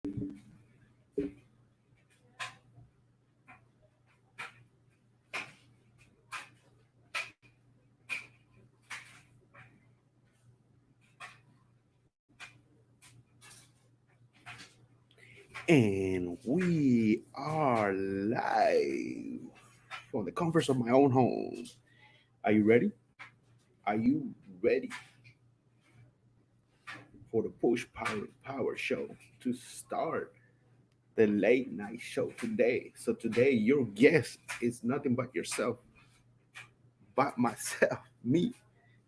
And we are live from the comforts of my own home. Are you ready? Are you ready for the Push Power Show to start the late night show today? So today your guest is nothing but yourself, but myself, me,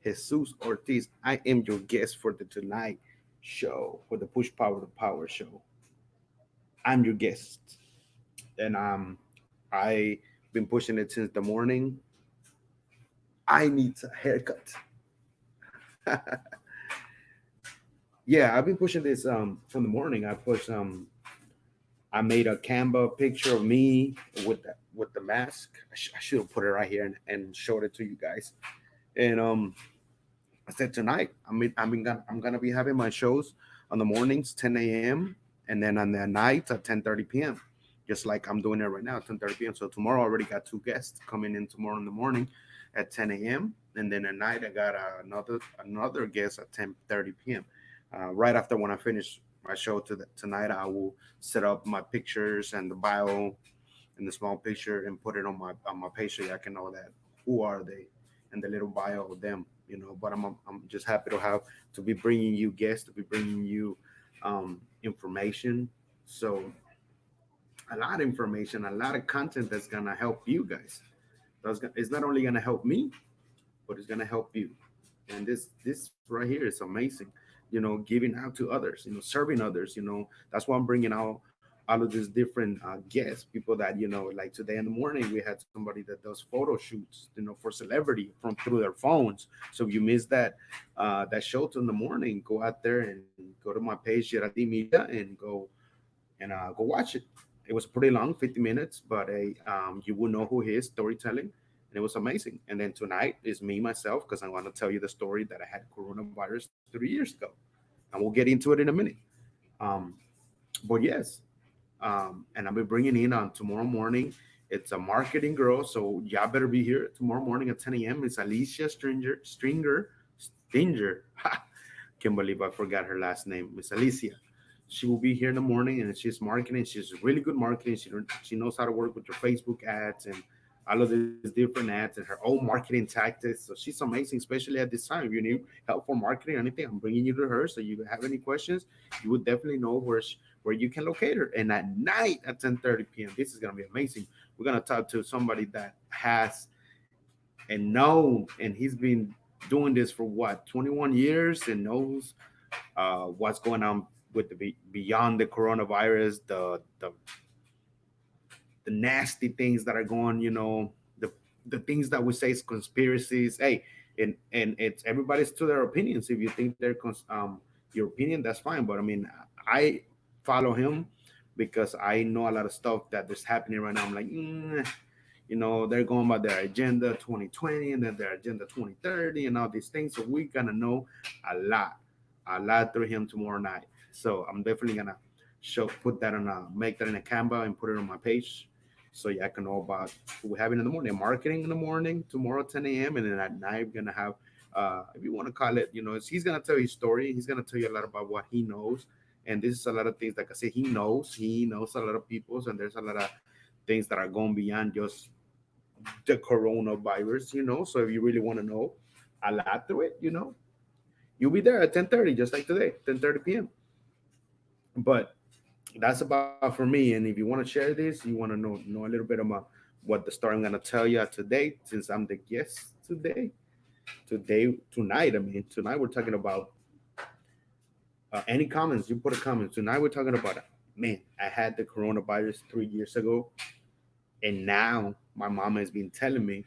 Jesus Ortiz. I am your guest for the tonight show, for the Push Power Show. I'm your guest, and I been pushing it since the morning. I need a haircut. Yeah, I've been pushing this from the morning. I made a Canva picture of me with the mask. I should have put it right here and showed it to you guys. And I said tonight I'm gonna be having my shows on the mornings 10 a.m. and then on the nights at 10:30 p.m. Just like I'm doing it right now, 10:30 p.m. So tomorrow I already got two guests coming in tomorrow in the morning at 10 a.m. and then at night I got another guest at 10:30 p.m. Right after when I finish my show tonight, I will set up my pictures and the bio and the small picture and put it on my page so I can know that who are they and the little bio of them. But I'm just happy to be bringing you guests, to be bringing you information. So a lot of information, a lot of content that's gonna help you guys. It's not only gonna help me, but it's gonna help you. And this right here is amazing. Giving out to others, serving others. That's why I'm bringing out all of these different guests, people that like today in the morning we had somebody that does photo shoots, for celebrity from through their phones. So if you missed that show in the morning, go out there and go to my page Yeraldy Media and go watch it. It was pretty long, 50 minutes, but you will know who he is, storytelling, and it was amazing. And then tonight is me myself because I want to tell you the story that I had coronavirus 3 years ago, and we'll get into it in a minute. Um, but yes, and I'll be bringing in on tomorrow morning. It's a marketing girl, so y'all better be here tomorrow morning at 10 a.m. It's Alicia Stringer. Can't believe I forgot her last name, Miss Alicia. She will be here in the morning, and she's marketing. She's really good marketing. She knows how to work with your Facebook ads and all of these different ads and her own marketing tactics. So she's amazing, especially at this time. If you need help for marketing or anything, I'm bringing you to her. So you have any questions, you would definitely know where you can locate her. And at night at 10:30 p.m., this is gonna be amazing. We're gonna talk to somebody that has and known, and he's been doing this for what 21 years and knows what's going on with beyond the coronavirus, the nasty things that are going, the things that we say is conspiracies. Hey, and it's everybody's to their opinions. If you think your opinion, that's fine. But I mean, I follow him because I know a lot of stuff that is happening right now. I'm like, they're going by their agenda 2020 and then their agenda 2030 and all these things. So we're gonna know a lot, a lot through him tomorrow night. So I'm definitely gonna put that make that in a Canva and put it on my page so yeah, I can know about what we're having in the morning, marketing in the morning, tomorrow 10 a.m. And then at night we're gonna have if you want to call it, he's gonna tell his story. He's gonna tell you a lot about what he knows. And this is a lot of things, like I said, he knows a lot of people, and there's a lot of things that are going beyond just the coronavirus. So if you really want to know a lot through it, you'll be there at 10:30, just like today, 10:30 p.m. But that's about for me. And if you want to share this, you want to know a little bit about what the story I'm gonna tell you today, since I'm the guest tonight. I mean, tonight we're talking about any comments. You put a comment. Tonight we're talking about man. I had the coronavirus 3 years ago, and now my mama has been telling me,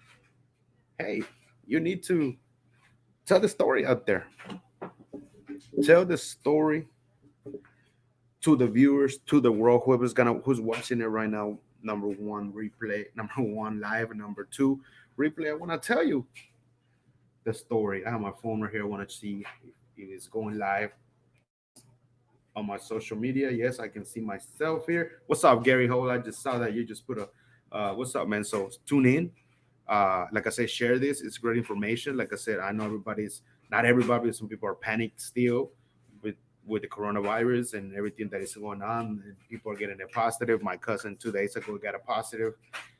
"Hey, you need to tell the story out there. Tell the story to the viewers, to the world, who's watching it right now. Number one, replay. Number one, live. And number two, replay. I want to tell you the story. I have my phone right here. I want to see if it's going live. on my social media. Yes, I can see myself here. What's up, Gary Hole? I just saw that you just put a what's up, man? So tune in. Like I said, share this. It's great information. Like I said, I know everybody's not everybody. Some people are panicked still with with the coronavirus and everything that is going on. And people are getting a positive. My cousin 2 days ago got a positive.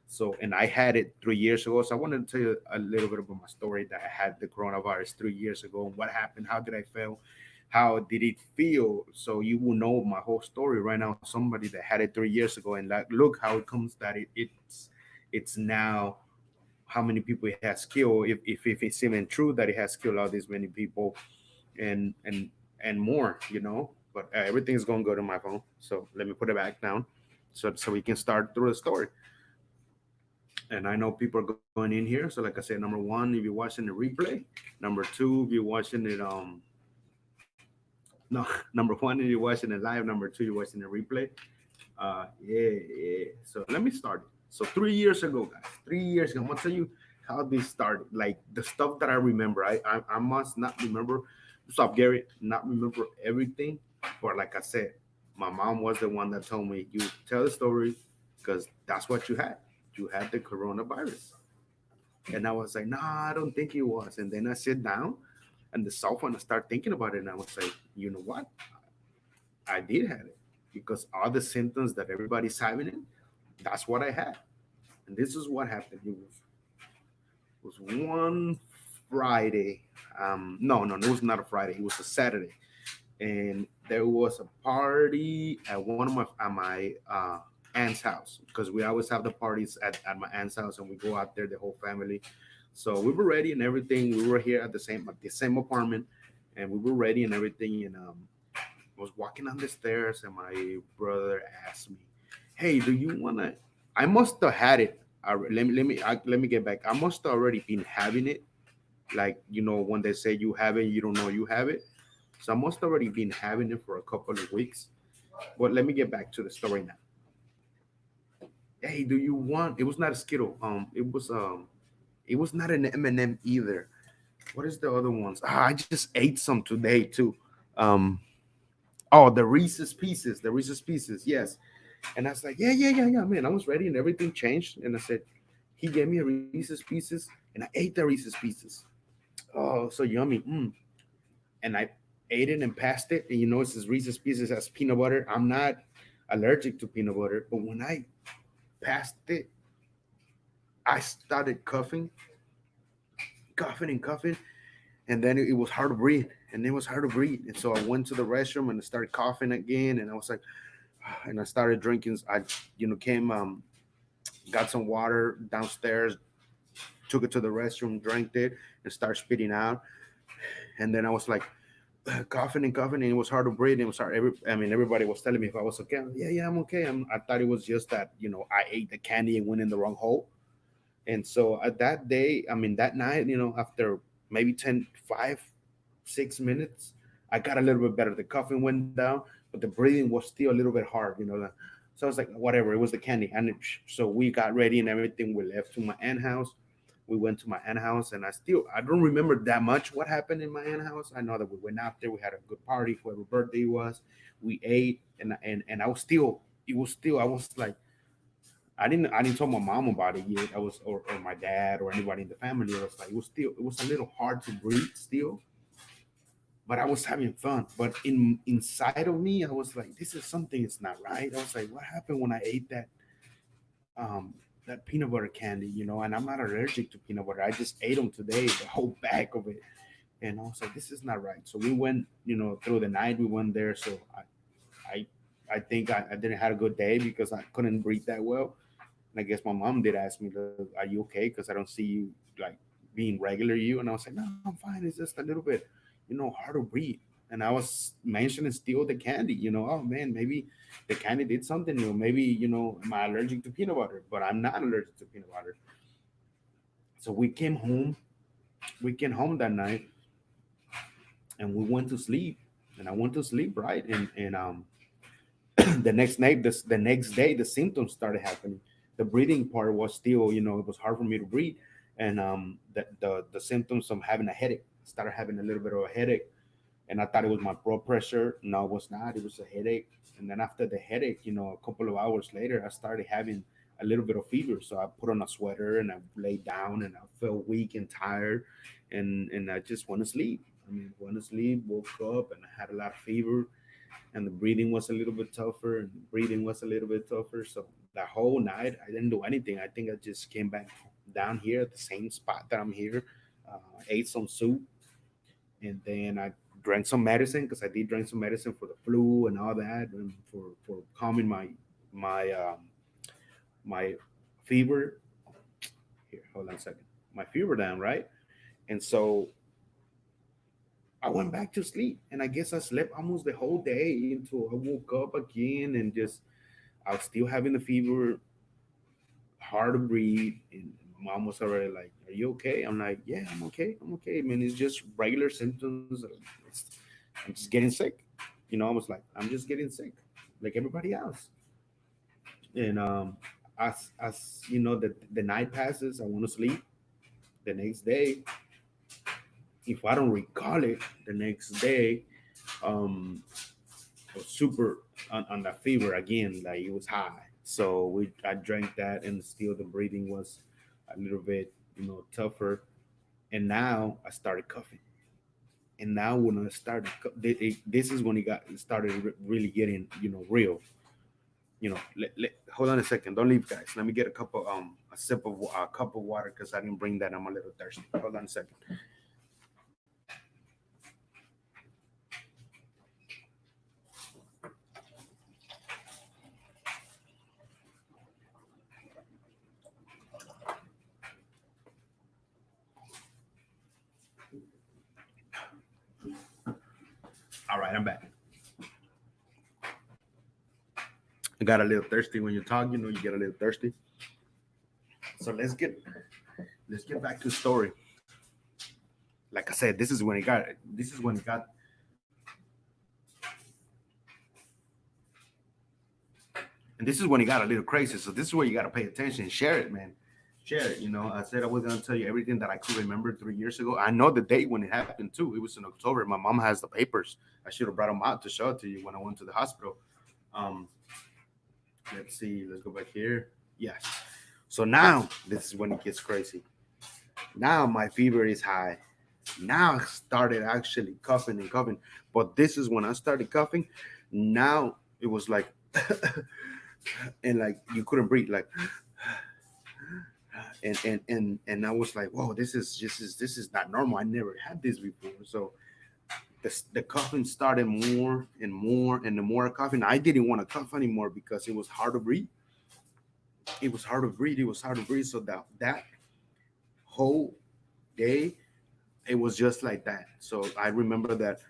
So, and I had it 3 years ago. So I wanted to tell you a little bit about my story that I had the coronavirus 3 years ago. What happened? How did I feel? How did it feel? So you will know my whole story right now. Somebody that had it 3 years ago, and like, look how it comes that it's now how many people it has killed. If it's even true that it has killed all these many people, and and more, But everything's going good on my phone. So let me put it back down, so we can start through the story. And I know people are going in here. So like I said, number one, if you're watching the replay. Number two, if you're watching it no, number one, if you're watching it live. Number two, you're watching the replay. Yeah. So let me start. So 3 years ago, guys, 3 years ago, I'm gonna tell you how this started. Like the stuff that I remember. I must not remember. Stop, Gary. Not remember everything, but like I said, my mom was the one that told me, "You tell the story, because that's what you had. You had the coronavirus." And I was like, "Nah, I don't think it was." And then I sit down and the sofa and I start thinking about it, and I was like, "You know what? I did have it, because all the symptoms that everybody's having it, that's what I had." And this is what happened. It was one Friday. No, it was not a Friday. It was a Saturday, and there was a party at one of my aunt's house, because we always have the parties at my aunt's house, and we go out there, the whole family. So we were ready and everything. We were here at the same apartment, and we were ready and everything. And I was walking on the stairs, and my brother asked me, "Hey, do you wanna?" I must have had it. Let me get back. I must have already been having it. Like, when they say you have it, you don't know you have it. So I must have already been having it for a couple of weeks. But let me get back to the story now. Hey, do you want? It was not a Skittle. It was not an M&M either. What is the other ones? I just ate some today too. Um, oh, the Reese's Pieces. The Reese's Pieces. Yes. And I was like, yeah, man. I was ready and everything changed. And I said, he gave me a Reese's Pieces, and I ate the Reese's Pieces. Oh, so yummy. And I ate it and passed it. And it's this Reese's Pieces has peanut butter. I'm not allergic to peanut butter, but when I passed it, I started coughing and coughing, and then it was hard to breathe. And it was hard to breathe. And so I went to the restroom and I started coughing again. And I was like, and I started drinking. I, came, got some water downstairs, took it to the restroom, drank it, and started spitting out. And then I was like, coughing and coughing, and it was hard to breathe. It was hard. Everybody was telling me if I was okay. Yeah, I'm okay. I thought it was just that I ate the candy and went in the wrong hole. And so at that day, that night, after maybe 10, 5, 6 minutes, I got a little bit better. The coughing went down, but the breathing was still a little bit hard. So I was like, whatever, it was the candy. So we got ready and everything. We left to my aunt's house. We went to my aunt's house, and I don't remember that much what happened in my aunt's house. I know that we went out there, we had a good party, whoever birthday it was, we ate, and I was still, it was still, I was like, I didn't tell my mom about it yet. I was or my dad or anybody in the family. I was like, it was a little hard to breathe still, but I was having fun. But inside of me, I was like, this is something is not right. I was like, what happened when I ate um that peanut butter candy? And I'm not allergic to peanut butter. I just ate them today, the whole bag of it. And I was like, this is not right. So we went, through the night. We went there. So I I think I didn't have a good day because I couldn't breathe that well. And I guess my mom did ask me, "Are you okay? Because I don't see you like being regular you." And I was like, "No, I'm fine. It's just a little bit, hard to breathe." And I was mentioning still the candy. Oh man, maybe the candy did something. Maybe am I allergic to peanut butter? But I'm not allergic to peanut butter. So we came home. We came home that night, and we went to sleep. And I went to sleep, right, and the next day the symptoms started happening. The breathing part was still, it was hard for me to breathe. And the symptoms of having a headache, started having a little bit of a headache. and I thought it was my blood pressure. No, it was not. It was a headache. And then after the headache, a couple of hours later, I started having a little bit of fever. So I put on a sweater and I laid down and I felt weak and tired, and I just went to sleep. I mean, went to sleep, woke up, and I had a lot of fever, and the breathing was a little bit tougher, and the breathing was a little bit tougher. So the whole night, I didn't do anything. I think I just came back down here at the same spot that I'm here, ate some soup, and then I drank some medicine because I did drink some medicine for the flu and all that, and for calming my my fever. Here, hold on a second. My fever down, right? And so I went back to sleep, and I guess I slept almost the whole day until I woke up again, and just I was still having the fever, hard to breathe, and mom was already like, "Are you okay?" I'm like, "Yeah, I'm okay. I'm okay, man. It's just regular symptoms. I'm just getting sick." I was like, "I'm just getting sick, like everybody else." And as the night passes, I want to sleep. The next day, if I don't recall it, the next day, um, I was super on that fever again, like it was high. So I drank that, and still the breathing was a little bit, tougher. And now I started coughing. And now when I started, this is when it started really getting, real. Hold on a second. Don't leave, guys. Let me get a sip of a cup of water because I didn't bring that. I'm a little thirsty. Hold on a second. All right, I'm back. I got a little thirsty when you talk. You get a little thirsty. So let's get back to the story. Like I said, this is when it got, and this is when it got a little crazy. So this is where you got to pay attention. Share it, man. Share it. I said I was gonna tell you everything that I could remember 3 years ago. I know the date when it happened too. It was in October. My mom has the papers. I should have brought them out to show it to you when I went to the hospital. Um, let's see. Let's go back here. Yes. So now this is when it gets crazy. Now my fever is high. Now I started actually coughing and coughing. But this is when I started coughing. Now it was like, and like you couldn't breathe, like, and I was like, whoa, this is not normal. I never had this before. So the coughing started more and more, and the more coughing, I didn't want to cough anymore because it was hard to breathe. It was hard to breathe. It was hard to breathe. So that whole day, it was just like that. So I remember that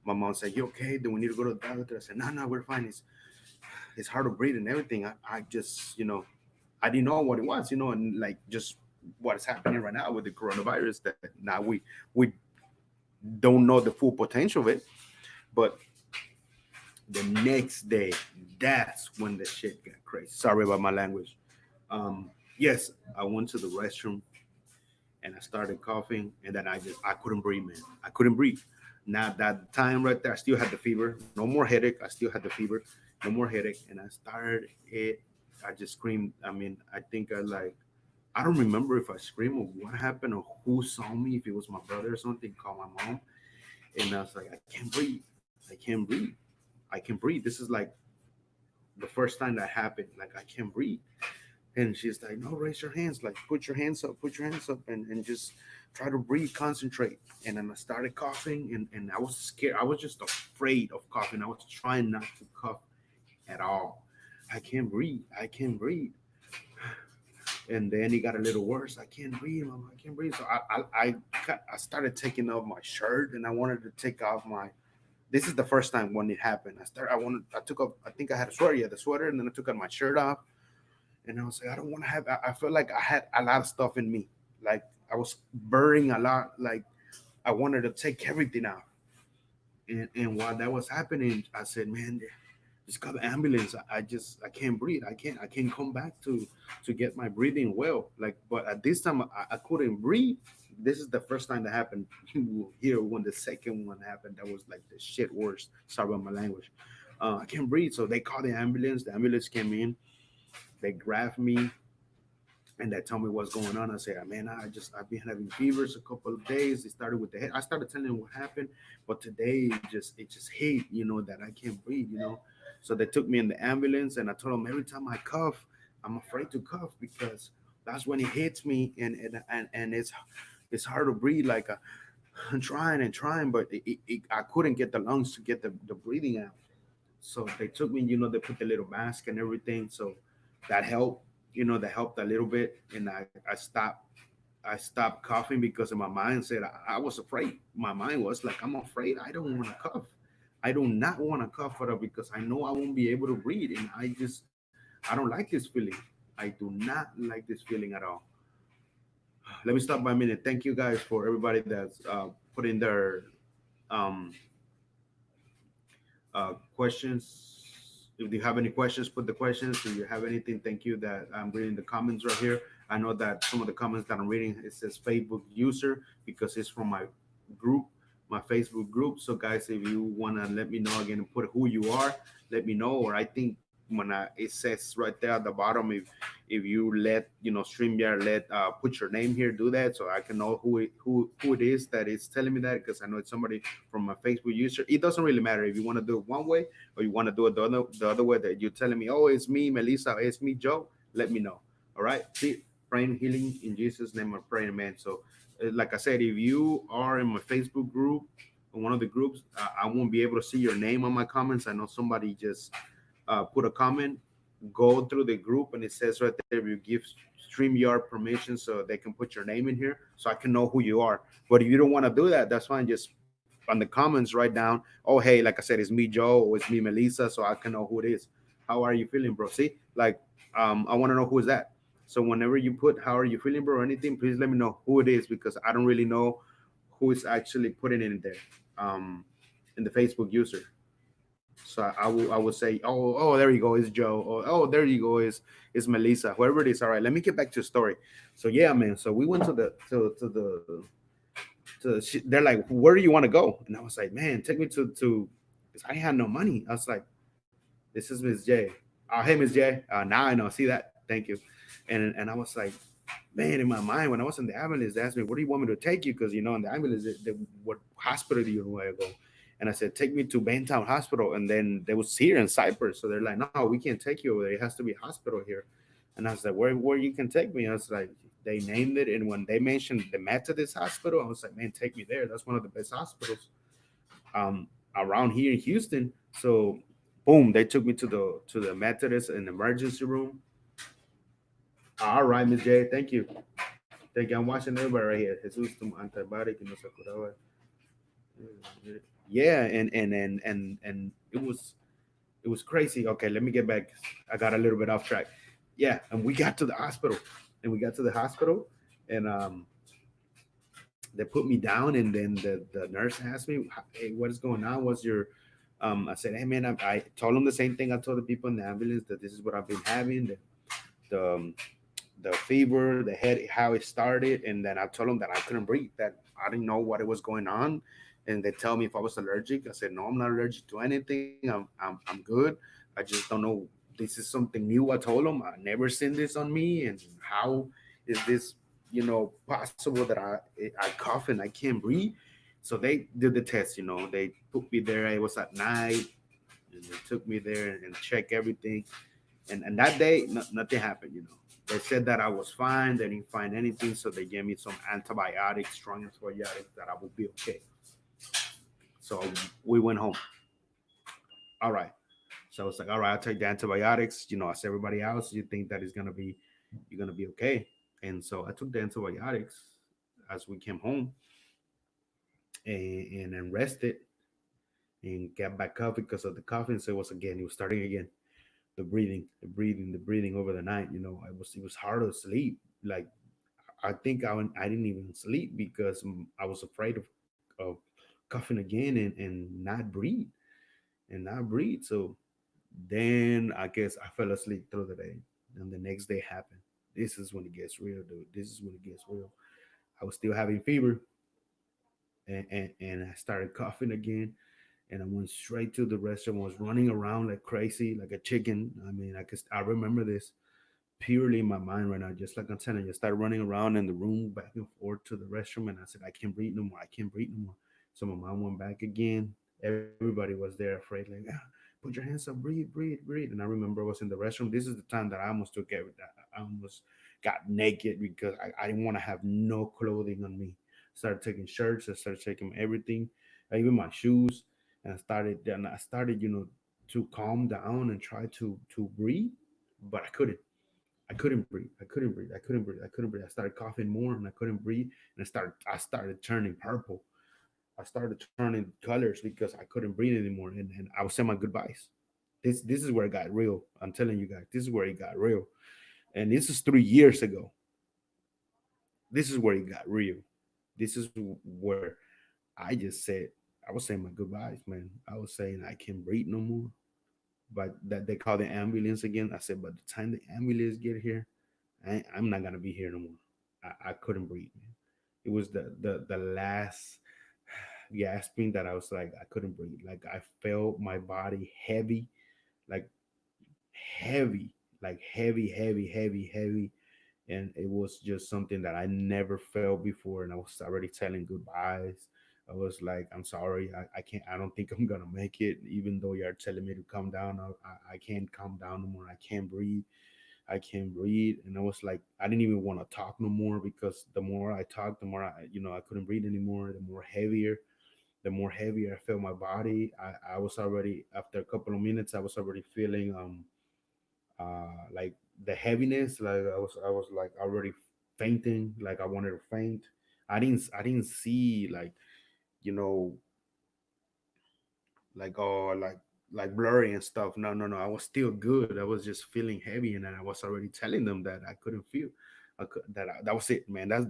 my mom said, "You okay? Do we need to go to the doctor?" I said, "No, no, we're fine. It's hard to breathe and everything." I just, I didn't know what it was, and like just what is happening right now with the coronavirus. That now we don't know the full potential of it, but the next day, that's when the shit got crazy. Sorry about my language. Yes, I went to the restroom and I started coughing, and then I couldn't breathe, man. I couldn't breathe. Now that time right there, I still had the fever. No more headache. I still had the fever. No more headache, and I started it. I just screamed. I mean, I think I don't remember if I screamed or what happened or who saw me. If it was my brother or something, called my mom, and I was like, I can't breathe. I can't breathe. I can breathe. This is like the first time that happened. Like I can't breathe. And she's like, no, raise your hands, like put your hands up, and just try to breathe, concentrate. And then I started coughing, and I was scared. I was just afraid of coughing. I was trying not to cough at all. I can't breathe. I can't breathe. And then it got a little worse. I can't breathe, mama. I can't breathe. So I started taking off my shirt, and I wanted to take off my. This is the first time when it happened. I took off. I think I had a sweater. Yeah, the sweater, and then I took off my shirt off, and I was like, I don't want to have. I felt like I had a lot of stuff in me. Like I was burning a lot. Like I wanted to take everything out. And while that was happening, I said, man, just call the ambulance. I can't breathe. I can't come back to get my breathing well. Like, but at this time I couldn't breathe. this is the first time that happened here. When the second one happened, that was like the shit worst. Sorry about my language. I can't breathe, so they called the ambulance. The ambulance came in. They grabbed me and they tell me what's going on. I say, man, I've been having fevers a couple of days. It started with the head. I started telling them what happened, but today it just hit, that I can't breathe. So they took me in the ambulance, and I told them every time I cough, I'm afraid to cough because that's when it hits me, and it's hard to breathe. Like I'm trying and trying, but I couldn't get the lungs to get the breathing out. So they took me, they put the little mask and everything. So that helped, that helped a little bit. And I stopped coughing because of my mind said I was afraid. My mind was like, I'm afraid. I don't want to cough. I do not want to cough it up because I know I won't be able to breathe. And I don't like this feeling. I do not like this feeling at all. Let me stop by a minute. Thank you guys for everybody that's put in their um, questions. If you have any questions, put the questions. If you have anything, thank you. That I'm reading the comments right here. I know that some of the comments that I'm reading, it says Facebook user because it's from my group, my Facebook group. So guys, if you wanna let me know again and put who you are, let me know. Or I think it says right there at the bottom, if you let StreamYard let put your name here, do that so I can know who it is that is telling me that, because I know it's somebody from my Facebook user. It doesn't really matter if you want to do it one way or you want to do it the other way, that you're telling me, oh, it's me, Melissa, it's me, Joe. Let me know. All right. See, praying healing in Jesus' name. I'm praying, man. So, like I said, if you are in my Facebook group, in one of the groups, I won't be able to see your name on my comments. I know somebody just put a comment. Go through the group, and it says right there, you give StreamYard permission so they can put your name in here so I can know who you are. But if you don't want to do that, that's fine. Just on the comments, write down, oh, hey, like I said, it's me, Joe, or it's me, Melissa, so I can know who it is. How are you feeling, bro? See, like, I want to know who is that. So whenever you put how are you feeling, bro, or anything, please let me know who it is, because I don't really know who is actually putting it in there, in the Facebook user. So I would say, oh, there you go, is Joe. Or, oh, there you go, is Melissa, whoever it is. All right, let me get back to the story. So yeah, man. So we went they're like, where do you want to go? And I was like, man, take me to. 'Cause I had no money. I was like, this is Miss J. Hey, Miss J. Now I know. See that? Thank you. And I was like, man, in my mind, when I was in the ambulance, they asked me, where do you want me to take you? Because in the ambulance, what hospital do you want to go? And I said, take me to Baintown Hospital. And then they was here in Cyprus. So they're like, no, we can't take you over there. It has to be a hospital here. And I was like, where you can take me? I was like, they named it. And when they mentioned the Methodist Hospital, I was like, man, take me there. That's one of the best hospitals um, around here in Houston. So boom, they took me to the Methodist in the emergency room. All right, Miss J, thank you. Thank you. I'm watching everybody right here. Jesus tu antibiotic y no se curaba. Yeah, and it was crazy. Okay, let me get back. I got a little bit off track. Yeah, and we got to the hospital, and they put me down, and then the nurse asked me, "Hey, what is going on? What's your?" I said, "Hey, man," I told them the same thing I told the people in the ambulance, that this is what I've been having, the the fever, the head, how it started, and then I told them that I couldn't breathe, that I didn't know what it was going on, and they tell me if I was allergic. I said, no, I'm not allergic to anything. I'm good. I just don't know. This is something new. I told them I never seen this on me, and how is this, possible that I cough and I can't breathe? So they did the test. They put me there. It was at night, and they took me there and check everything, and that day nothing happened. They said that I was fine. They didn't find anything, so they gave me some antibiotics, strong antibiotics, that I would be okay. So we went home. All right. So I was like, all right, I'll take the antibiotics. As everybody else, you think that you're gonna be okay. And so I took the antibiotics as we came home, and then rested and got back up because of the coughing. So it was starting again. The breathing over the night. It was hard to sleep. Like, I think I didn't even sleep because I was afraid of coughing again, and not breathe. So then I guess I fell asleep through the day, and the next day happened. This is when it gets real, dude. This is when it gets real. I was still having fever, and I started coughing again, and I went straight to the restroom. I was running around like crazy, like a chicken. I mean, I remember this purely in my mind right now, just like I'm telling you. I started running around in the room back and forth to the restroom, and I said, I can't breathe no more. I can't breathe no more. So my mom went back again. Everybody was there afraid, like, put your hands up, breathe, breathe, breathe. And I remember I was in the restroom. This is the time that I almost took everything. I almost got naked because I didn't want to have no clothing on me. Started taking shirts. I started taking everything, even my shoes. And I started, to calm down and try to breathe, but I couldn't. I couldn't breathe. I couldn't breathe. I couldn't breathe. I couldn't breathe. I started coughing more and I couldn't breathe. And I started turning purple. I started turning colors because I couldn't breathe anymore. And I was saying my goodbyes. This is where it got real. I'm telling you guys, this is where it got real. And this is 3 years ago. This is where it got real. This is where I just said, I was saying my goodbyes, man. I was saying I can't breathe no more. But that they call the ambulance again. I said, by the time the ambulance get here, I'm not gonna be here no more. I couldn't breathe, man. It was the last gasping that I was like, I couldn't breathe. Like I felt my body heavy, like heavy, like heavy, heavy, heavy, heavy. And it was just something that I never felt before. And I was already telling goodbyes. I was like, I'm sorry, I can't, I don't think I'm gonna make it, even though you're telling me to calm down. I can't calm down no more. I can't breathe. I can't breathe. And I was like, I didn't even want to talk no more because the more I talked, the more I couldn't breathe anymore. The more heavier I felt my body. I was already, after a couple of minutes, I was already feeling like the heaviness. Like I was like already fainting. Like I wanted to faint. I didn't see like, you know, like like blurry and stuff. No, no, no. I was still good. I was just feeling heavy, and then I was already telling them that I couldn't feel. That was it, man. That's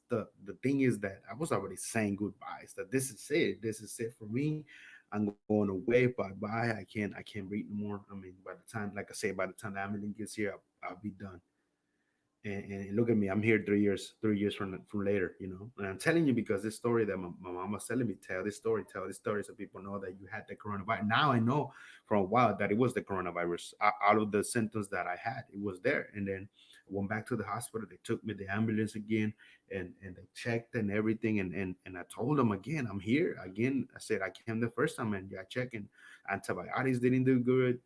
the thing is that I was already saying goodbyes. That this is it. This is it for me. I'm going away. Bye bye. I can't breathe no more. I mean, by the time, like I say, by the time the ambulance gets here, I'll be done. And look at me, I'm here 3 years, 3 years from later, and I'm telling you because this story that my mom was telling me, tell this story so people know that you had the coronavirus. Now I know for a while that it was the coronavirus. Out of the symptoms that I had, it was there. And then I went back to the hospital. They took me the ambulance again, and they checked and everything, and I told them again, I'm here again. I said I came the first time and yeah, checking antibiotics didn't do good.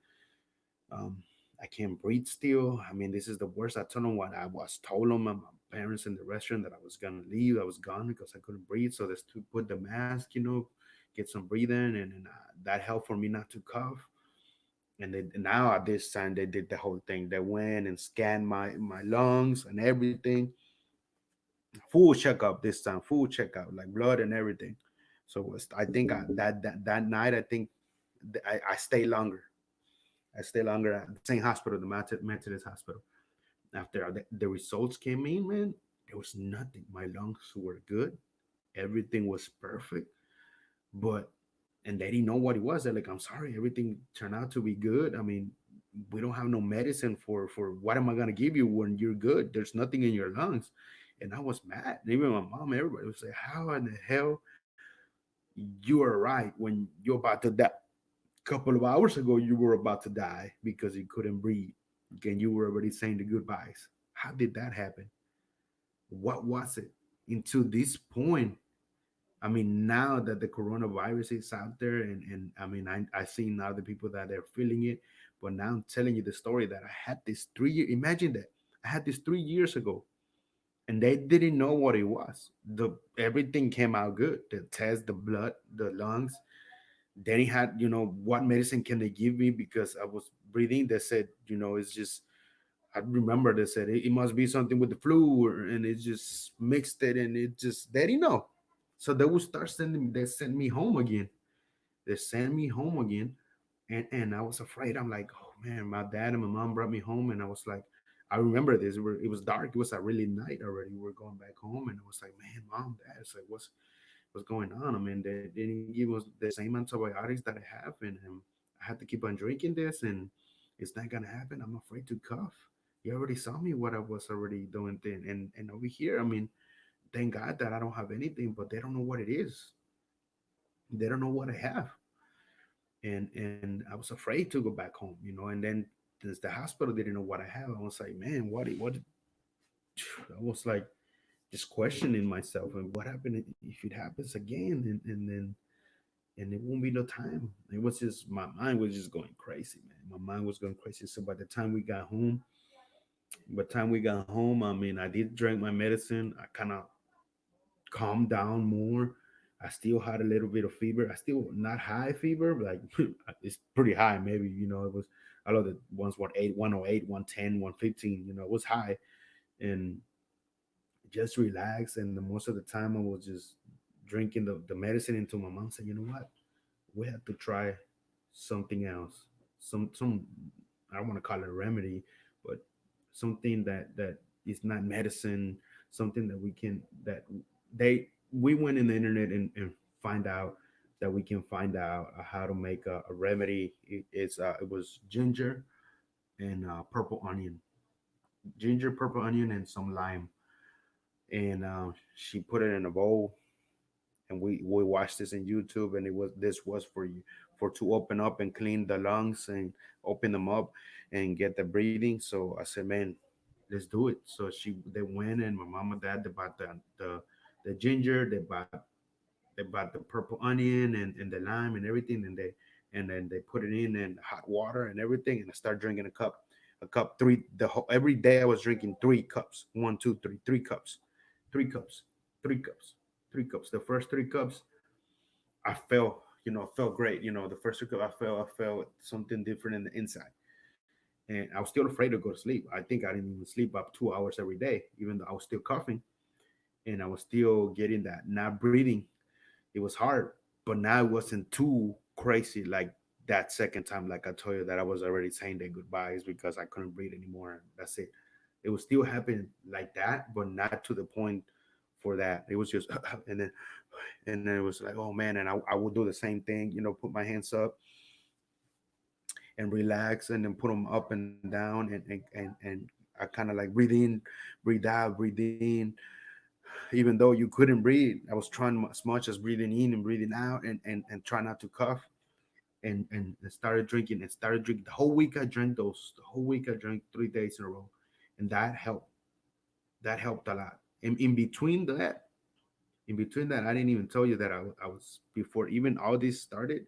um, I can't breathe still. I mean, this is the worst. I told them what I was told them, my parents in the restaurant, that I was gonna leave. I was gone because I couldn't breathe. So they to put the mask, get some breathing, and that helped for me not to cough. And then now at this time they did the whole thing. They went and scanned my lungs and everything. Full checkup this time, full checkup, like blood and everything. So I think that night I think I stayed longer. I stayed longer at the same hospital, the Methodist hospital. After the results came in, man, there was nothing. My lungs were good. Everything was perfect. But, and they didn't know what it was. They're like, I'm sorry, everything turned out to be good. I mean, we don't have no medicine for what am I gonna give you when you're good? There's nothing in your lungs. And I was mad. And even my mom, everybody was like, how in the hell you are right when you're about to die? Couple of hours ago you were about to die because you couldn't breathe. Again, you were already saying the goodbyes. How did that happen? What was it? Into this point, I mean, now that the coronavirus is out there, and I mean, I see now the people that are feeling it, but now I'm telling you the story that I had this 3 year. Imagine that I had this 3 years ago, and they didn't know what it was. The Everything came out good. The test, the blood, the lungs. Then he had, what medicine can they give me because I was breathing. They said, it's just, I remember they said it must be something with the flu, and it just mixed it, and it just, they didn't know. So they would start sending, they sent me home again. They sent me home again. And I was afraid. I'm like, oh man, my dad and my mom brought me home. And I was like, I remember this. It was dark. It was a really night already. We were going back home. And I was like, man, mom, dad, it's like, what's going on? I mean, they didn't give us the same antibiotics that I have, and I had to keep on drinking this, and it's not gonna happen. I'm afraid to cough. You already saw me what I was already doing then, and over here, I mean, thank God that I don't have anything, but they don't know what it is. They don't know what I have. And I was afraid to go back home, and then since the hospital didn't know what I have, I was like, man, what I was like just questioning myself, and what happened if it happens again, and then and it won't be no time. It was just my mind was just going crazy, man. My mind was going crazy. So by the time we got home, I mean, I did drink my medicine. I kind of calmed down more. I still had a little bit of fever. I still not high fever, but like it's pretty high. Maybe it was. I know the ones were 108, 110, 115. It was high, and just relax. And the most of the time, I was just drinking the medicine until my mom said, "You know what? We have to try something else. Some I don't want to call it a remedy, but something that is not medicine. Something that we can that they we went in the internet and find out that we can find out how to make a remedy. It was ginger and purple onion, ginger, purple onion, and some lime. And she put it in a bowl, and we watched this in YouTube, and this was for you for to open up and clean the lungs and open them up and get the breathing. So I said, man, let's do it. So they went, and my mom and dad, they bought the ginger, they bought the purple onion and the lime and everything, and then they put it in hot water and everything, and I started drinking a cup three the whole every day. I was drinking 3 cups, one, two, three, 3 cups, 3 cups, 3 cups, 3 cups. The first 3 cups, I felt, felt great. The first 3 cups, I felt something different in the inside, and I was still afraid to go to sleep. I think I didn't even sleep up 2 hours every day, even though I was still coughing, and I was still getting that not breathing. It was hard, but now it wasn't too crazy like that second time. Like I told you, that I was already saying their goodbyes because I couldn't breathe anymore. And that's it. It was still happening like that, but not to the point for that. It was just and then it was like, oh man, and I would do the same thing, put my hands up and relax, and then put them up and down, and I kind of like breathe in, breathe out, breathe in, even though you couldn't breathe. I was trying as much as breathing in and breathing out, and try not to cough, and started drinking the whole week. The whole week I drank 3 days in a row, and that helped a lot. In between that, I didn't even tell you that I was, before even all this started,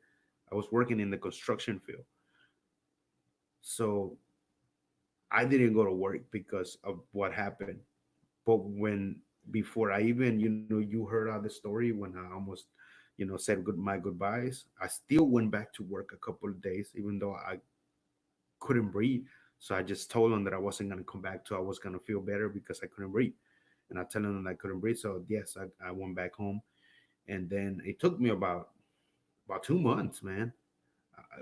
I was working in the construction field. So I didn't go to work because of what happened. But when before I even, you heard all the story when I almost, said my goodbyes, I still went back to work a couple of days, even though I couldn't breathe. So I just told them that I wasn't gonna come back till I was gonna feel better because I couldn't breathe. And I tell them that I couldn't breathe. So yes, I went back home, and then it took me about 2 months, man.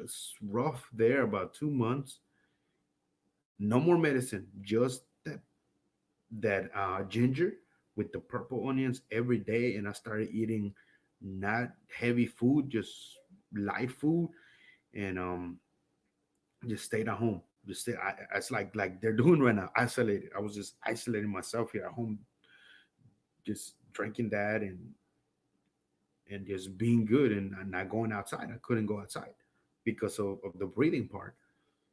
It's rough there, about 2 months. No more medicine, just that ginger with the purple onions every day, and I started eating not heavy food, just light food, and just stayed at home. It's like they're doing right now, isolated. I was just isolating myself here at home, just drinking that, and just being good, and not going outside. I couldn't go outside because of the breathing part.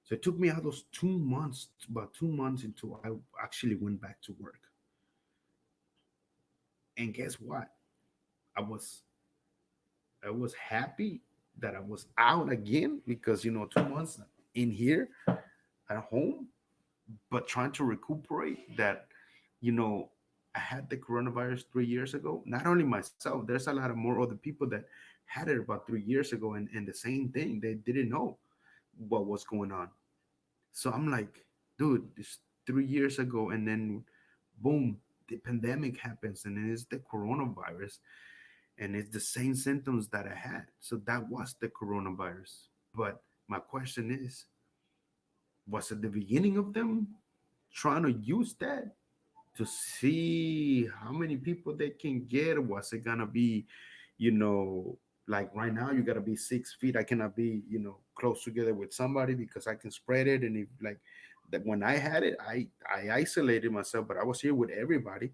So it took me out those 2 months, about 2 months, until I actually went back to work. And guess what? I was I was happy that I was out again, because 2 months in here at home, but trying to recuperate that. You know, I had the coronavirus 3 years ago. Not only myself, there's a lot of more other people that had it about 3 years ago, and the same thing. They didn't know what was going on. So I'm like, dude, this 3 years ago, and then boom, the pandemic happens, and it's the coronavirus, and it's the same symptoms that I had. So that was the coronavirus. But my question is, was it the beginning of them trying to use that to see how many people they can get? Was it gonna be, you know, like right now you gotta be 6 feet. I cannot be, close together with somebody because I can spread it. And if like that, when I had it, I isolated myself, but I was here with everybody.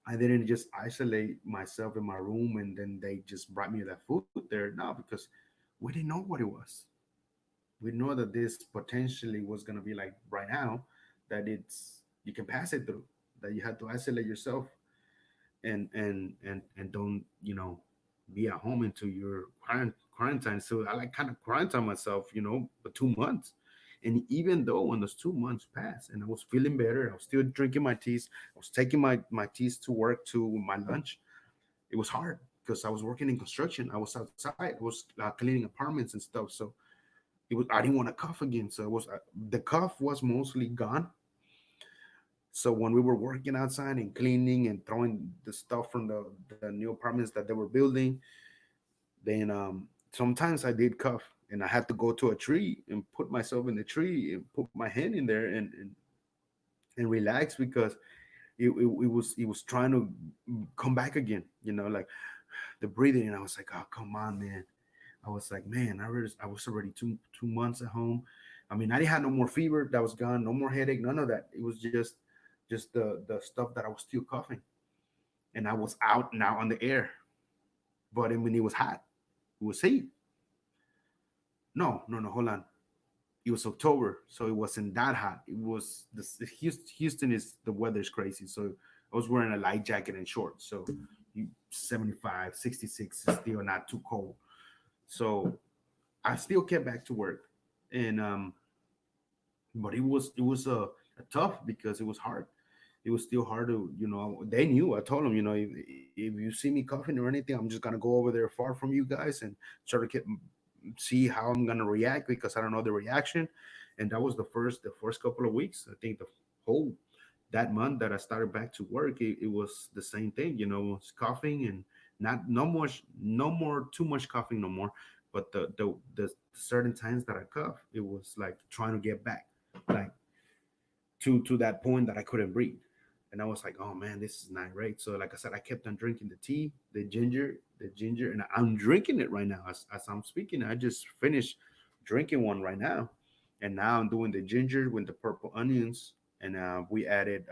I didn't just isolate myself in my room and then they just brought me that food there. No, because we didn't know what it was. We know that this potentially was gonna be like right now, that it's you can pass it through, that you have to isolate yourself and don't be at home until you're quarantine. So I like kind of quarantine myself, for 2 months. And even though when those 2 months passed and I was feeling better, I was still drinking my teas, I was taking my teas to work, to my lunch. It was hard because I was working in construction. I was outside. I was cleaning apartments and stuff. So it was, I didn't want to cough again. So it was the cough was mostly gone. So when we were working outside and cleaning and throwing the stuff from the new apartments that they were building, then sometimes I did cough and I had to go to a tree and put myself in the tree and put my hand in there and relax because it was trying to come back again, like the breathing. And I was like, oh come on, man. I was like, man, I was already 2 months at home. I mean, I didn't have no more fever that was gone, no more headache, none of that. It was just the stuff that I was still coughing, and I was out now on the air. But I mean, it was hot. It was heat. No, no, no. Hold on. It was October, so it wasn't that hot. It was Houston is the weather's crazy, so I was wearing a light jacket and shorts. So 75, 66 is still not too cold. So I still kept back to work, and but it was a tough because it was hard. It was still hard to, they knew. I told them, if you see me coughing or anything, I'm just gonna go over there far from you guys and try to see how I'm gonna react because I don't know the reaction. And that was the first couple of weeks. I think the whole that month that I started back to work, it was the same thing, was coughing and not no more too much coughing no more. But the certain times that I cough, it was like trying to get back, like to that point that I couldn't breathe. And I was like, oh man, this is not right. So like I said, I kept on drinking the tea, the ginger, and I'm drinking it right now as I'm speaking. I just finished drinking one right now, and now I'm doing the ginger with the purple onions, and we added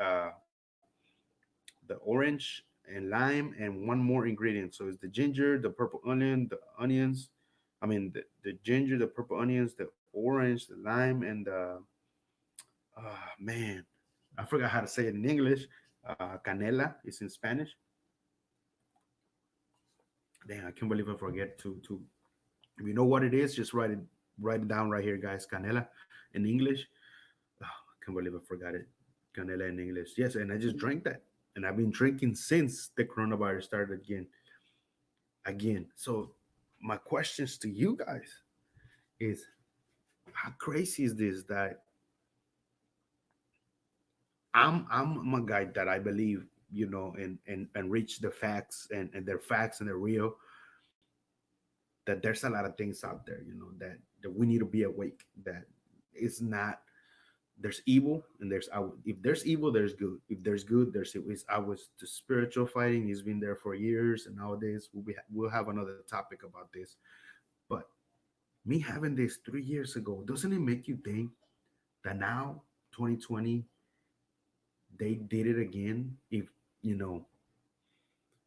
the orange and lime and one more ingredient. So it's the ginger, the purple onion, the onions. I mean the ginger, the purple onions, the orange, the lime, and the man, I forgot how to say it in English. Canela is in Spanish. Damn, I can't believe I forget to. If you know what it is, just write it down right here, guys. Canela in English. Oh, I can't believe I forgot it. Canela in English. Yes, and I just drank that, and I've been drinking since the coronavirus started again. So my questions to you guys is, how crazy is this that I'm a guy that I believe, and reach the facts, and they're facts and they're real, that there's a lot of things out there, that we need to be awake, that it's not, there's evil and if there's evil, there's good. If there's good, there's evil. I was the spiritual fighting has been there for years, and nowadays we'll have another topic about this. But me having this 3 years ago, doesn't it make you think that now 2020 they did it again? You know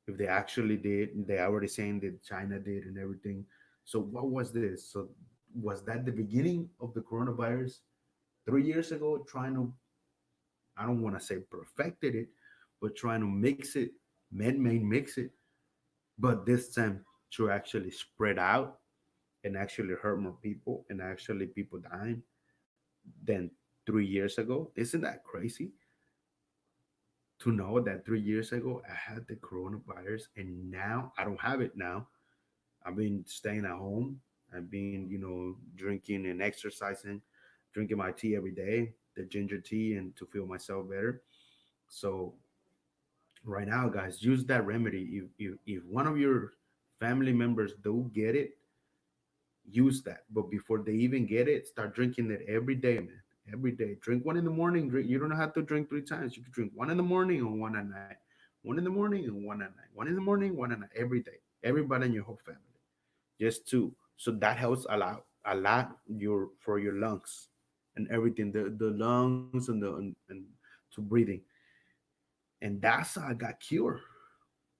if they actually did, they already saying that China did and everything. So what was this? So was that the beginning of the coronavirus 3 years ago, trying to, I don't want to say perfected it, but trying to mix it, man-made mix it, but this time to actually spread out and actually hurt more people and actually people dying than 3 years ago? Isn't that crazy to know that 3 years ago I had the coronavirus and now I don't have it now? I've been staying at home. I've been, drinking and exercising, drinking my tea every day, the ginger tea, and to feel myself better. So right now, guys, use that remedy. If one of your family members do get it, use that. But before they even get it, start drinking it every day, man. Every day. Drink one in the morning. Drink. You don't have to drink 3 times. You can drink one in the morning and one at night. One in the morning and one at night. One in the morning, one at night. Every day. Everybody in your whole family. Just two. So that helps a lot for your lungs and everything. The lungs and to breathing. And that's how I got cured.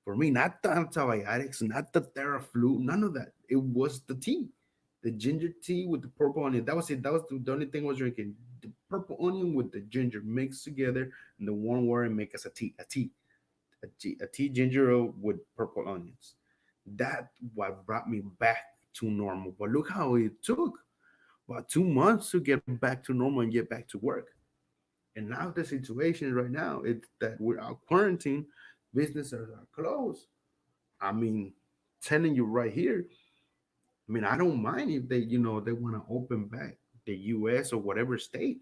For me, not the antibiotics, not the Theraflu, none of that. It was the tea, the ginger tea with the purple onion. That was it. That was the only thing I was drinking. The purple onion with the ginger mixed together, and the warm water and make us a tea ginger ale with purple onions. That what brought me back to normal. But look how it took about 2 months to get back to normal and get back to work. And now the situation right now is that we're out quarantine, businesses are closed. I mean, telling you right here, I mean, I don't mind if they want to open back the US or whatever state.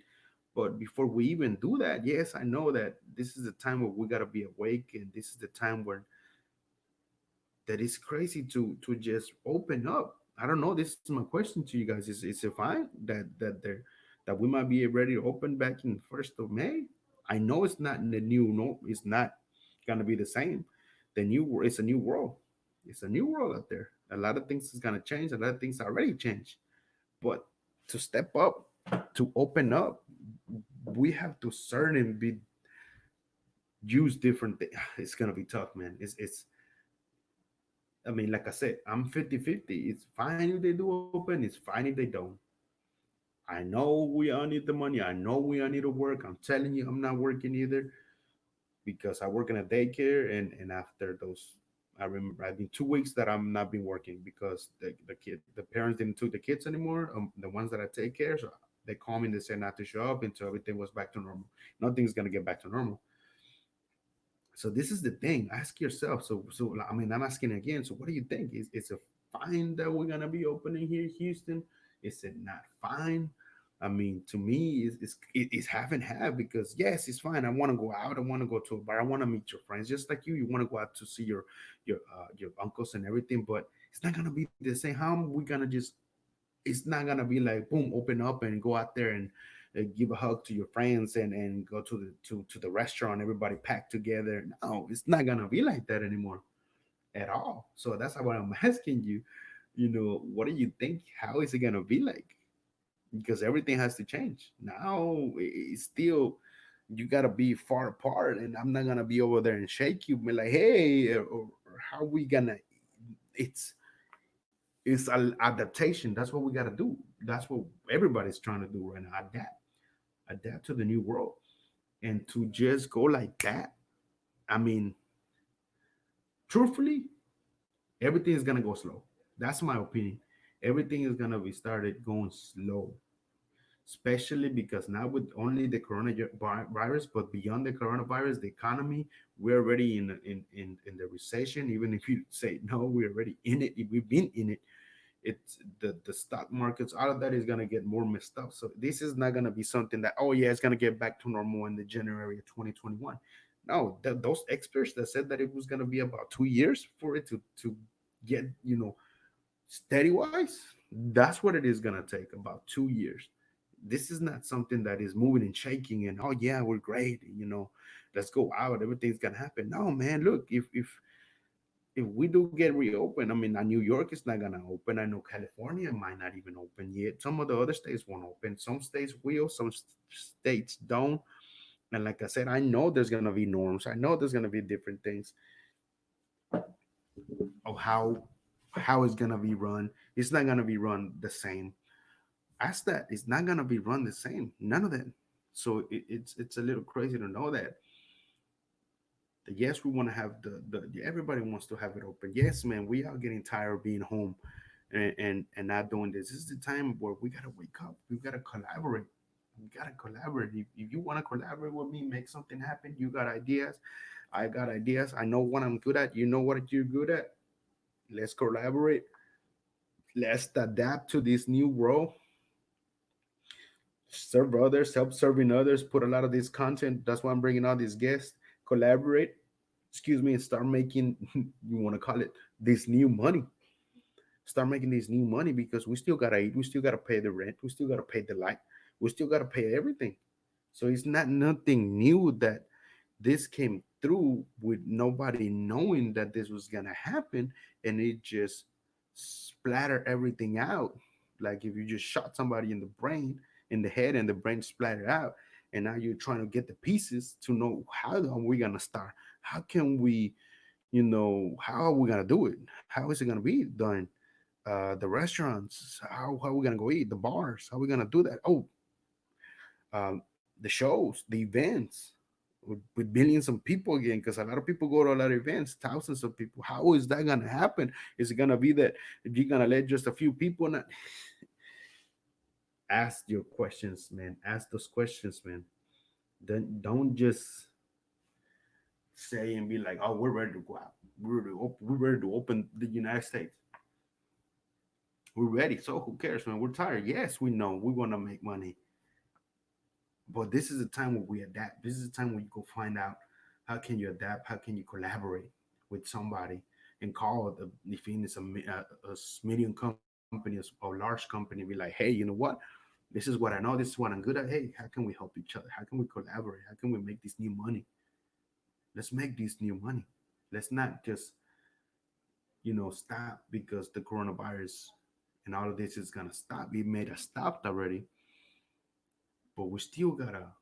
But before we even do that, yes, I know that this is the time where we gotta be awake, and this is the time where that is crazy to just open up. I don't know. This is my question to you guys: is it fine that we might be ready to open back in 1st of May? I know it's not in the new no, it's not gonna be the same. It's a new world. It's a new world out there. A lot of things is gonna change. A lot of things already changed. But to step up, to open up, we have to certainly be use different things. It's gonna be tough, man. It's I mean, like I said, I'm 50-50. It's fine if they do open, it's fine if they don't. I know we all need the money. I know we all need to work. I'm telling you, I'm not working either because I work in a daycare, and after those, I remember I've been 2 weeks that I'm not been working because the parents didn't took the kids anymore. The ones that I take care, so they call me and they say not to show up until everything was back to normal. Nothing's gonna get back to normal. So this is the thing. Ask yourself. So I mean, I'm asking again. So what do you think? Is it fine that we're gonna be opening here, in Houston? Is it not fine? I mean, to me, it's half and half because yes, it's fine. I want to go out. I want to go to a bar. I want to meet your friends, just like you. You want to go out to see your uncles and everything, but it's not gonna be the same. How we gonna just? It's not gonna be like boom, open up and go out there and give a hug to your friends and go to the restaurant, everybody packed together. No, it's not gonna be like that anymore at all. So that's what I'm asking you. What do you think? How is it gonna be like? Because everything has to change now. It's still you gotta be far apart, and I'm not gonna be over there and shake you, be like, hey, or how we gonna? It's it's an adaptation. That's what we got to do. That's what everybody's trying to do right now. Adapt to the new world, and to just go like that. I mean, truthfully, everything is gonna go slow. That's my opinion. Everything is gonna be started going slow, especially because now with only the coronavirus, but beyond the coronavirus, the economy, we're already in the recession. Even if you say no, we're already in it. We've been in it. It's the stock markets, all of that is going to get more messed up. So this is not going to be something that, oh yeah, it's going to get back to normal in the January of 2021. No, those experts that said that it was going to be about 2 years for it to get steady wise, that's what it is going to take, about 2 years. This is not something that is moving and shaking and, oh yeah, we're great, let's go out, everything's going to happen. No, man, look, if we do get reopened, I mean, New York is not gonna open. I know California might not even open yet. Some of the other states won't open. Some states will. Some states don't. And like I said, I know there's gonna be norms. I know there's gonna be different things of how it's gonna be run. It's not gonna be run the same. As that, it's not gonna be run the same. None of that. So it's a little crazy to know that. Yes, we want to have everybody wants to have it open. Yes, man, we are getting tired of being home and not doing this. This is the time where we gotta wake up. We gotta collaborate. We gotta collaborate. If you want to collaborate with me, make something happen. You got ideas. I got ideas. I know what I'm good at. You know what you're good at. Let's collaborate. Let's adapt to this new world. Serve others, help serving others. Put a lot of this content. That's why I'm bringing all these guests. Collaborate. Excuse me, and start making. You want to call it this new money. Start making this new money because we still gotta eat. We still gotta pay the rent. We still gotta pay the light. We still gotta pay everything. So it's not nothing new that this came through with nobody knowing that this was gonna happen, and it just splatter everything out. Like if you just shot somebody in the brain, in the head, and the brain splattered out. and now you're trying to get the pieces to know how are we gonna start. How can we, how are we gonna do it? How is it gonna be done? The restaurants, how are we gonna go eat? The bars, how are we gonna do that? Oh, um, the shows, the events with billions of people again, because a lot of people go to a lot of events, thousands of people. How is that gonna happen? Is it gonna be that you're gonna let just a few people? Not ask your questions, man. Ask those questions, man. Then don't just say and be like, "Oh, we're ready to go out. We're ready to open the United States. We're ready." So who cares, man? We're tired. Yes, we know we want to make money, but this is the time where we adapt. This is the time where you go find out how can you adapt, how can you collaborate with somebody, and call it if it's a medium company or large company, be like, hey, you know what? This is what I know. This is what I'm good at. Hey, how can we help each other? How can we collaborate? How can we make this new money? Let's make this new money. Let's not just stop because the coronavirus and all of this is gonna stop. We made a stop already, but we still gotta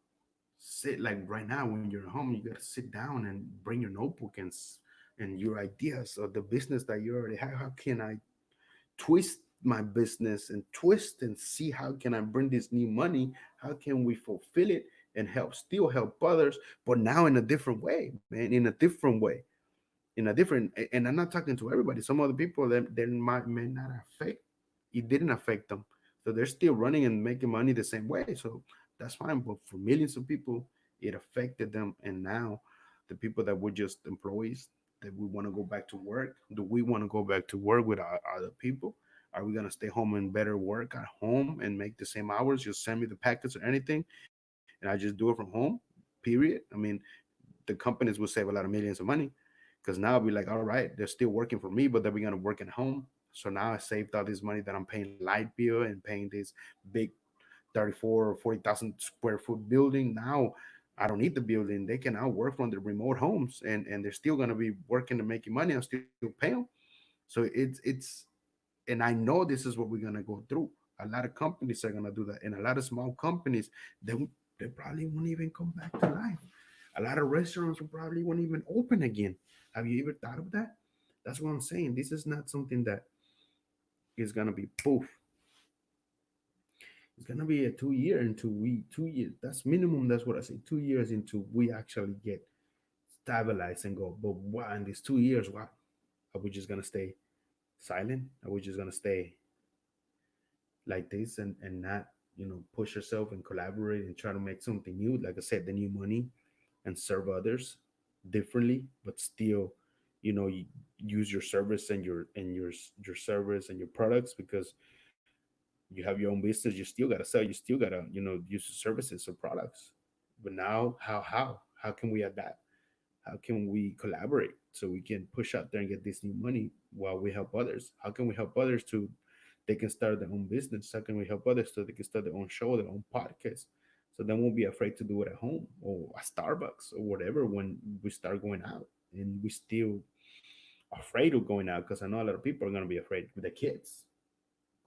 sit like right now when you're at home. You gotta sit down and bring your notebook and your ideas of the business that you already have. How can I twist my business and twist and see how can I bring this new money? How can we fulfill it and still help others, but now in a different way, man, in a different way, in a different. And I'm not talking to everybody. Some other people that they may not affect. It didn't affect them, so they're still running and making money the same way. So that's fine. But for millions of people, it affected them, and now the people that were just employees that we want to go back to work. Do we want to go back to work with our other people? Are we gonna stay home and better work at home and make the same hours? Just send me the packets or anything, and I just do it from home. Period. I mean, the companies will save a lot of millions of money because now I'll be like, all right, they're still working for me, but then we're gonna work at home. So now I saved all this money that I'm paying light bill and paying this big 34 or 40,000 square foot building. Now I don't need the building. They can now work from the remote homes, and they're still gonna be working and making money. I'll still pay them. So it's and I know this is what we're gonna go through. A lot of companies are gonna do that, and a lot of small companies they probably won't even come back to life. A lot of restaurants will probably won't even open again. Have you ever thought of that? That's what I'm saying. This is not something that is gonna be poof. It's gonna be a 2 year into we 2 years. That's minimum. That's what I say. 2 years into we actually get stabilized and go. But what in these 2 years? What are we just gonna stay silent? Are we just gonna stay like this and not push yourself and collaborate and try to make something new? Like I said, the new money and serve others differently, but still, you use your service and your service and your products because you have your own business. You still gotta sell. You still gotta use the services or products. But now, how can we adapt? How can we collaborate so we can push out there and get this new money while we help others? How can we help others to they can start their own business? How can we help others so they can start their own show, their own podcast? So they won't be afraid to do it at home or at Starbucks or whatever when we start going out. And we still afraid of going out because I know a lot of people are gonna be afraid with the kids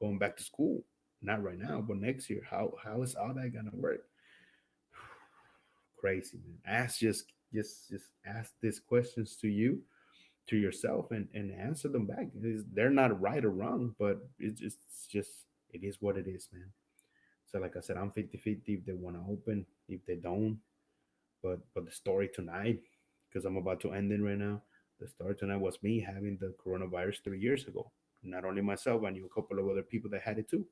going back to school. Not right now, but next year. How is all that gonna work? Crazy, man. Just ask these questions to you, to yourself, and answer them back. They're not right or wrong, but it's just it is what it is, man. So like I said, I'm 50-50 if they want to open, if they don't. But the story tonight, because I'm about to end it right now, the story tonight was me having the coronavirus 3 years ago. Not only myself, I knew a couple of other people that had it too.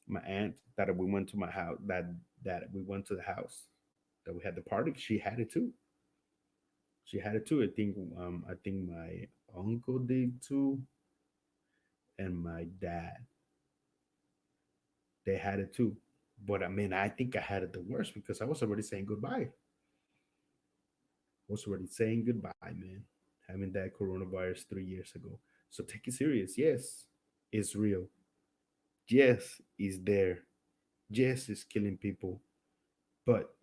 My aunt that we went to my house, that we went to the house, that we had the party, she had it too. She had it too. I think my uncle did too, and my dad, they had it too. But I mean, I think I had it the worst because I was already saying goodbye. I was already saying goodbye, man. Having that coronavirus 3 years ago. So take it serious. Yes, it's real. Yes, it's there. Yes, it's killing people. But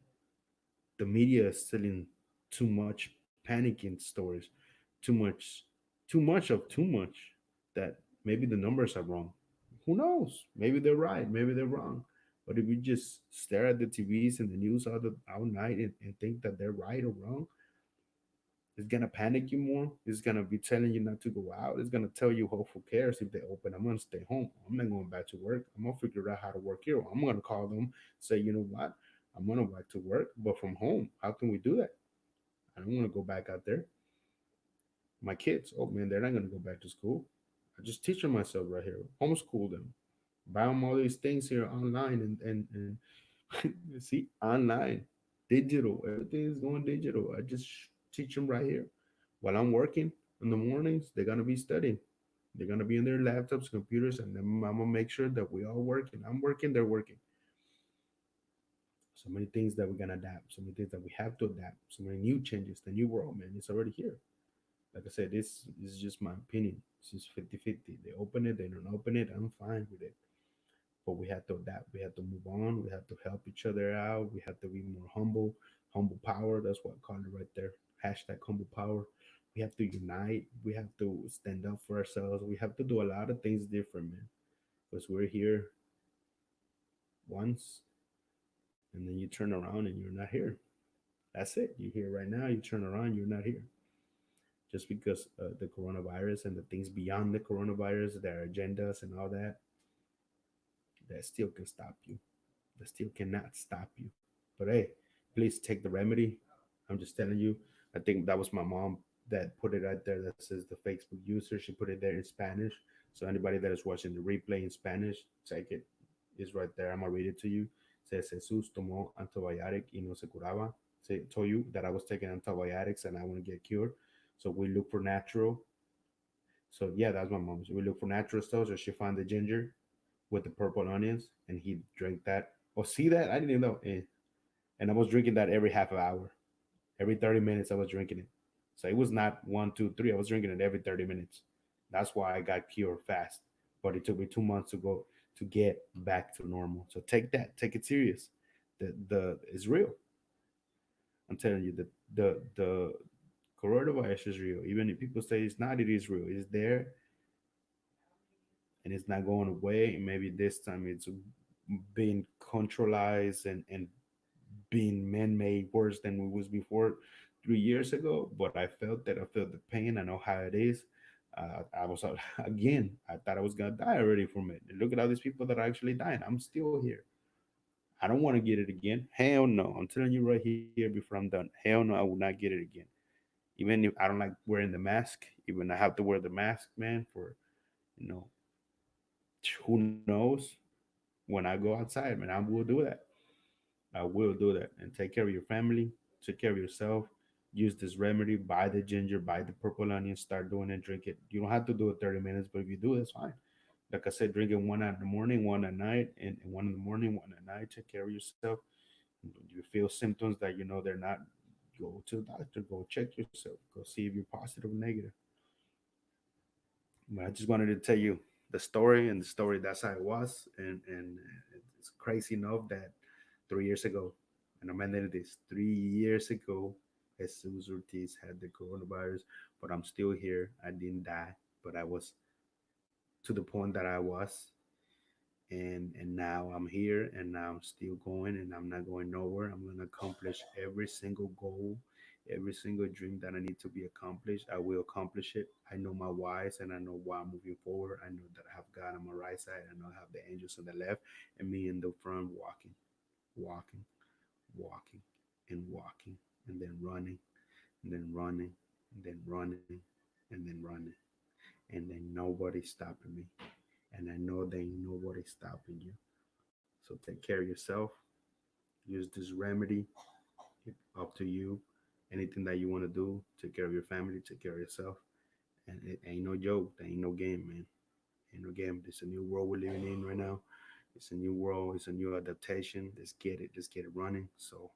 the media is selling too much panicking stories, too much that maybe the numbers are wrong. Who knows? Maybe they're right, maybe they're wrong. But if you just stare at the TVs and the news all night and think that they're right or wrong, it's gonna panic you more. It's gonna be telling you not to go out. It's gonna tell you, "Oh, who cares if they open? I'm gonna stay home. I'm not going back to work. I'm gonna figure out how to work here. I'm gonna call them, say, you know what? I'm gonna back to work, but from home. How can we do that? I don't want to go back out there. My kids, oh man, they're not gonna go back to school. I just teach them myself right here. Homeschool them. Buy them all these things here online and see online, digital. Everything is going digital. I just teach them right here. While I'm working in the mornings, they're gonna be studying. They're gonna be in their laptops, computers, and then I'm gonna make sure that we all working. I'm working, they're working. So many things that we're gonna adapt. So many things that we have to adapt. So many new changes. The new world, man, it's already here. Like I said, this is just my opinion. It's just 50-50. They open it, they don't open it. I'm fine with it. But we have to adapt. We have to move on. We have to help each other out. We have to be more humble. Humble power. That's what I call it right there. Hashtag humble power. We have to unite. We have to stand up for ourselves. We have to do a lot of things different, man. Because we're here once, and then you turn around and you're not here. That's it. You're here right now. You turn around, you're not here. Just because the coronavirus and the things beyond the coronavirus, their agendas and all that, that still can stop you. That still cannot stop you. But hey, please take the remedy. I'm just telling you. I think that was my mom that put it right there. That says the Facebook user. She put it there in Spanish. So anybody that is watching the replay in Spanish, take it. It's right there. I'm gonna read it to you. It says Jesus tomó antibiotic y no se curaba. Say told you that I was taking antibiotics and I want to get cured. So we look for natural. So yeah, that's my mom. So we look for natural stuff. So she found the ginger with the purple onions, and he drank that. Oh, see that? I didn't even know. And I was drinking that every half an hour, every 30 minutes. I was drinking it. So it was not one, two, three. I was drinking it every 30 minutes. That's why I got cured fast. But it took me 2 months to go to get back to normal. So take that. Take it serious. The it's real. I'm telling you, the coronavirus is real. Even if people say it's not, it is real. It's there and it's not going away. And maybe this time it's being controlled and being man-made worse than it was before 3 years ago. But I felt that. I felt the pain. I know how it is. I was again. I thought I was gonna die already from it. And look at all these people that are actually dying. I'm still here. I don't want to get it again. Hell no. I'm telling you right here before I'm done. Hell no, I will not get it again. Even if I don't like wearing the mask, even I have to wear the mask, man, for you know, who knows when I go outside, man, I will do that. I will do that. And take care of your family, take care of yourself. Use this remedy, buy the ginger, buy the purple onion, start doing it, drink it. You don't have to do it 30 minutes, but if you do, it's fine. Like I said, drink it one in the morning, one at night, and one in the morning, one at night. Take care of yourself. You feel symptoms that you know they're not, go to the doctor, go check yourself, go see if you're positive or negative. But I just wanted to tell you the story, and the story that's how it was, and it's crazy enough that 3 years ago, and I'm ending this 3 years ago, Jesus Ortiz had the coronavirus, but I'm still here. I didn't die, but I was to the point that I was, and now I'm here, and now I'm still going, and I'm not going nowhere. I'm gonna accomplish every single goal, every single dream that I need to be accomplished. I will accomplish it. I know my whys, and I know why I'm moving forward. I know that I have God on my right side. I know I have the angels on the left, and me in the front walking, walking, walking, and walking, and then running, and then running, and then running, and then running, and then nobody stopping me. And I know there ain't nobody stopping you. So take care of yourself. Use this remedy. It's up to you. Anything that you want to do, take care of your family, take care of yourself. And it ain't no joke. There ain't no game, man. Ain't no game. It's a new world we're living in right now. It's a new world. It's a new adaptation. Let's get it. Let's get it running. So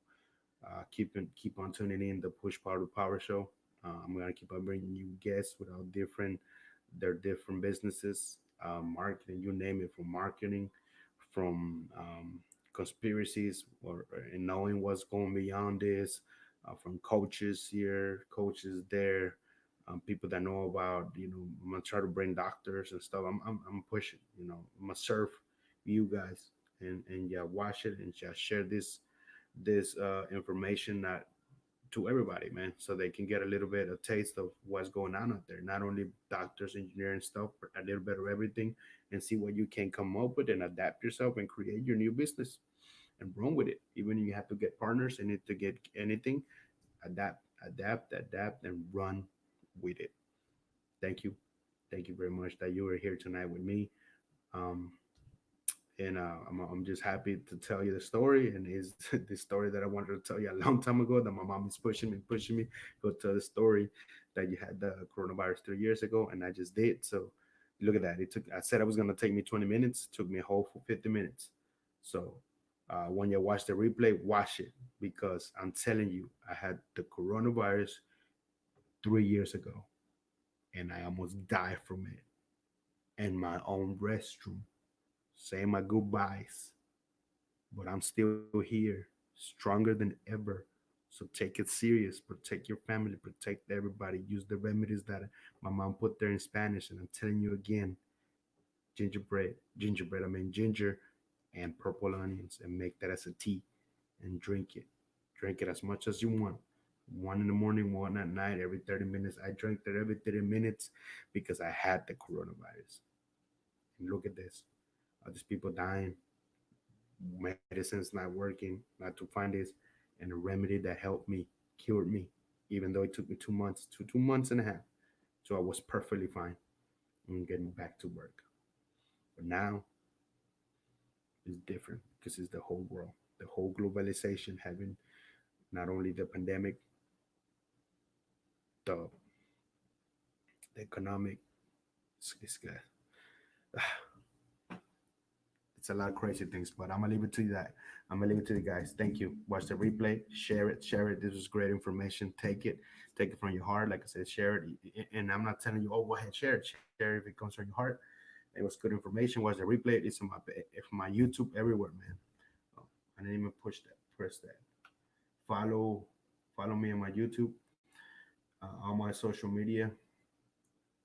keep on tuning in the Push Power to Power show. I'm gonna keep on bringing you guests with all different their different businesses, marketing, you name it, from marketing, from conspiracies, or and knowing what's going beyond this, from coaches here, coaches there, people that know about, I'm gonna try to bring doctors and stuff. I'm pushing, I'm gonna serve you guys and yeah, watch it and just share this information that to everybody, man, so they can get a little bit of taste of what's going on out there. Not only doctors, engineering stuff, but a little bit of everything, and see what you can come up with and adapt yourself and create your new business and run with it. Even if you have to get partners and need to get anything, adapt, and run with it. Thank you, thank you very much that you were here tonight with me. Um, and I'm just happy to tell you the story, and is the story that I wanted to tell you a long time ago, that my mom is pushing me, go tell the story that you had the coronavirus 3 years ago, and I just did. So look at that. It took, I said it was going to take me 20 minutes, took me a whole 50 minutes. So when you watch the replay, watch it, because I'm telling you, I had the coronavirus 3 years ago, and I almost died from it in my own restroom, saying my goodbyes, but I'm still here, stronger than ever. So take it serious, protect your family, protect everybody. Use the remedies that my mom put there in Spanish. And I'm telling you again, gingerbread, I mean ginger and purple onions, and make that as a tea and drink it. Drink it as much as you want. One in the morning, one at night, every 30 minutes. I drank that every 30 minutes because I had the coronavirus. And look at this. All these people dying, medicine's not working, not to find this, and a remedy that helped me, cured me, even though it took me 2 months to 2 months and a half. So I was perfectly fine and getting back to work. But now it's different because it's the whole world, the whole globalization, having not only the pandemic, the, the economic, it's, it's a lot of crazy things, but I'm gonna leave it to you that. I'm gonna leave it to you guys. Thank you. Watch the replay, share it, share it. This was great information. Take it from your heart. Like I said, share it. And I'm not telling you, oh, go ahead, share it if it comes from your heart. It was good information. Watch the replay. It's my YouTube everywhere, man. Oh, I didn't even push that. Press that. Follow, follow me on my YouTube, on my social media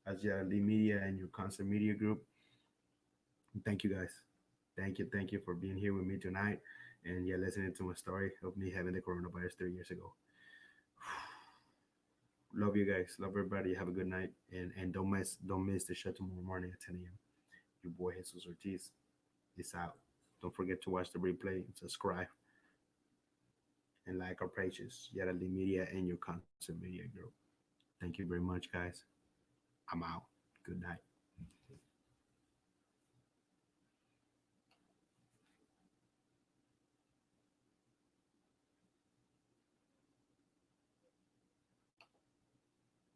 as Yeraldy Media and your concert media group. And thank you guys. Thank you for being here with me tonight, and yeah, listening to my story of me having the coronavirus 3 years ago. Love you guys. Love everybody. Have a good night, and don't miss the show tomorrow morning at 10 a.m. Your boy Jesus Ortiz is out. Don't forget to watch the replay and subscribe and like our pages, Yeraldy Media and your concert media group. Thank you very much, guys. I'm out. Good night.